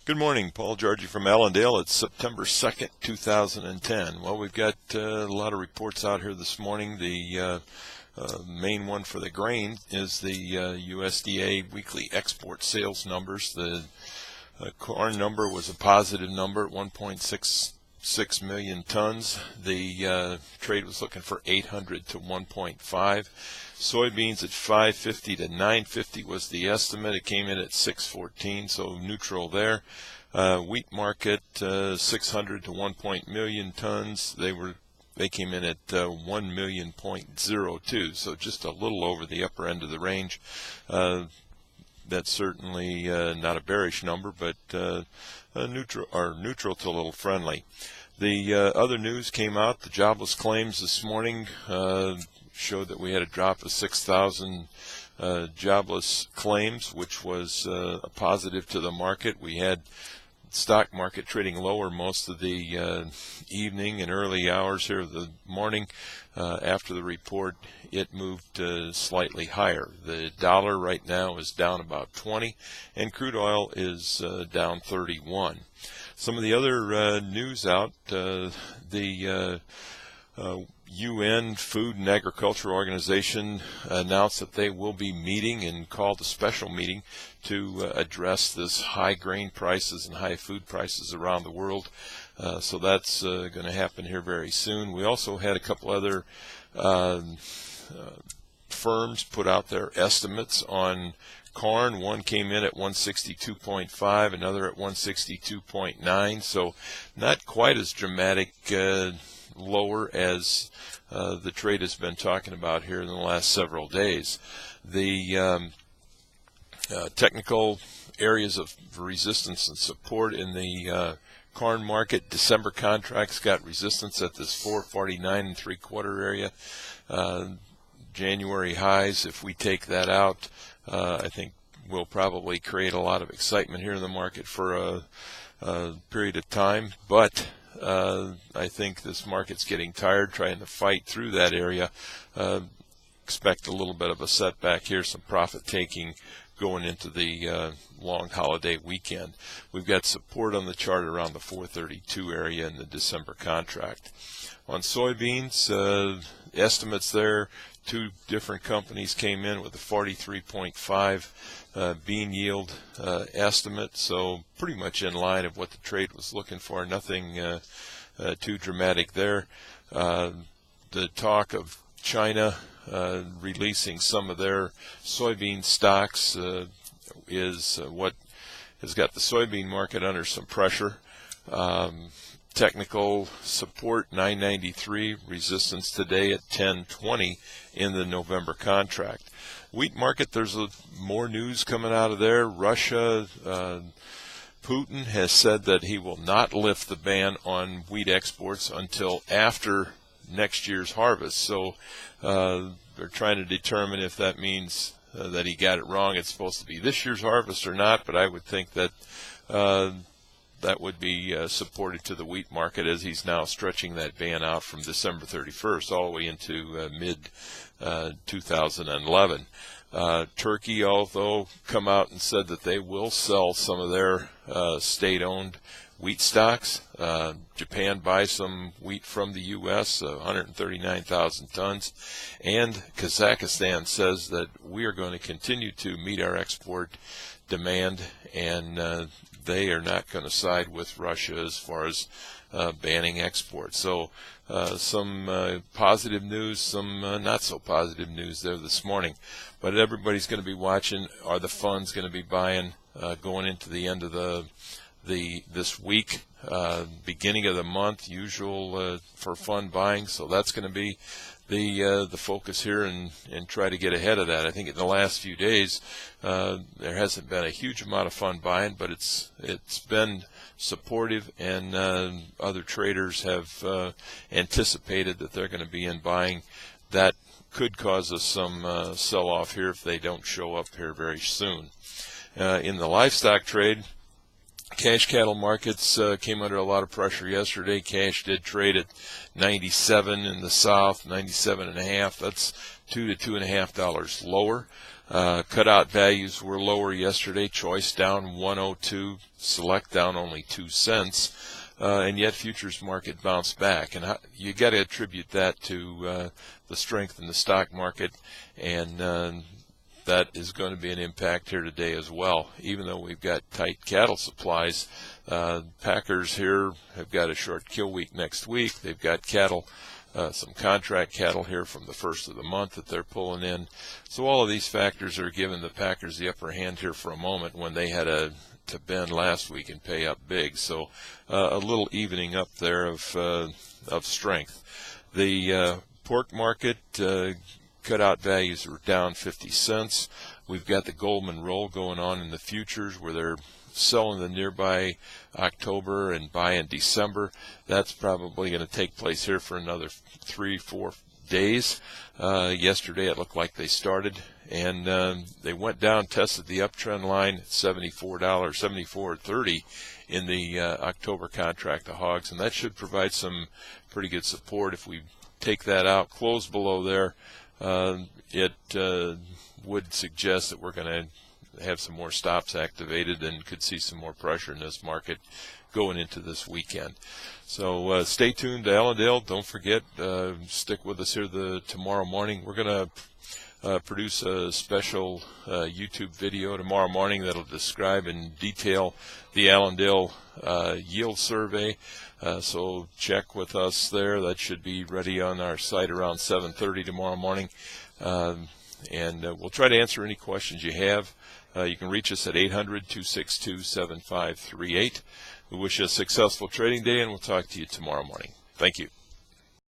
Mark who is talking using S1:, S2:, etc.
S1: Good morning, Paul Georgie from Allendale. It's September 2nd, 2010. Well, we've got a lot of reports out here this morning. The main one for the grain is the USDA weekly export sales numbers. The corn number was a positive number at 1.66 million tons. The trade was looking for 800 to 1.5. Soybeans at 550 to 950 was the estimate. It came in at 614, so neutral there. Wheat market 600 to 1 million tons. They came in at 1 million.02, so just a little over the upper end of the range. That's certainly not a bearish number, but neutral to a little friendly. The other news came out. The jobless claims this morning showed that we had a drop of 6,000 jobless claims, which was a positive to the market. We had stock market trading lower most of the evening and early hours here of the morning. After the report, it moved slightly higher. The dollar right now is down about 20, and crude oil is down 31. Some of the other news out, the UN Food and Agriculture Organization announced that they will be meeting and called a special meeting to address this high grain prices and high food prices around the world. So that's going to happen here very soon. We also had a couple other firms put out their estimates on corn. One came in at 162.5, another at 162.9, so not quite as dramatic lower as the trade has been talking about here in the last several days. The technical areas of resistance and support in the corn market, December contracts got resistance at this 449 3/4 area. January highs, if we take that out, I think will probably create a lot of excitement here in the market for a period of time, but I think this market's getting tired trying to fight through that area. Expect a little bit of a setback here, some profit taking going into the long holiday weekend. We've got support on the chart around the 432 area in the December contract. On soybeans, estimates there, two different companies came in with a 43.5 bean yield estimate, so pretty much in line of what the trade was looking for. Nothing too dramatic there. The talk of China releasing some of their soybean stocks is what has got the soybean market under some pressure. Technical support 993, resistance today at 1020 in the November contract. Wheat market, there's more news coming out of there. Russia, Putin has said that he will not lift the ban on wheat exports until after next year's harvest. So they're trying to determine if that means that he got it wrong. It's supposed to be this year's harvest or not, but I would think that that would be supported to the wheat market, as he's now stretching that ban out from December 31st all the way into mid-2011. Turkey, although, come out and said that they will sell some of their state-owned wheat stocks. Japan buys some wheat from the U.S., 139,000 tons. And Kazakhstan says that we are going to continue to meet our export demand, and they are not going to side with Russia as far as banning exports. So some positive news, some not so positive news there this morning. But everybody's going to be watching. Are the funds going to be buying going into the end of this week, beginning of the month, usual for fund buying? So that's going to be the focus here, and try to get ahead of that. I think in the last few days there hasn't been a huge amount of fund buying, but it's been supportive, and other traders have anticipated that they're going to be in buying. That could cause us some sell-off here if they don't show up here very soon. In the livestock trade, cash cattle markets came under a lot of pressure yesterday. Cash did trade at 97 in the south, 97.5. That's $2 to $2.50 lower. Cutout values were lower yesterday. Choice down 102, select down only 2 cents. And yet futures market bounced back, and you got to attribute that to the strength in the stock market, and that is going to be an impact here today as well. Even though we've got tight cattle supplies, packers here have got a short kill week next week. They've got cattle, some contract cattle here from the first of the month that they're pulling in. So all of these factors are giving the packers the upper hand here for a moment when they had to bend last week and pay up big. So a little evening up there of strength. The pork market, cutout values are down 50 cents. We've got the Goldman roll going on in the futures where they're selling the nearby October and buying December. That's probably going to take place here for another 3-4 days. Yesterday it looked like they started, and they went down, tested the uptrend line at $74.30 in the October contract, the hogs, and that should provide some pretty good support. If we take that out, close below there, it would suggest that we're going to have some more stops activated and could see some more pressure in this market going into this weekend. So stay tuned to Allendale. Don't forget, stick with us here tomorrow morning. We're going to produce a special YouTube video tomorrow morning that'll describe in detail the Allendale yield survey. So check with us there. That should be ready on our site around 7:30 tomorrow morning. And we'll try to answer any questions you have. You can reach us at 800-262-7538. We wish you a successful trading day, and we'll talk to you tomorrow morning. Thank you.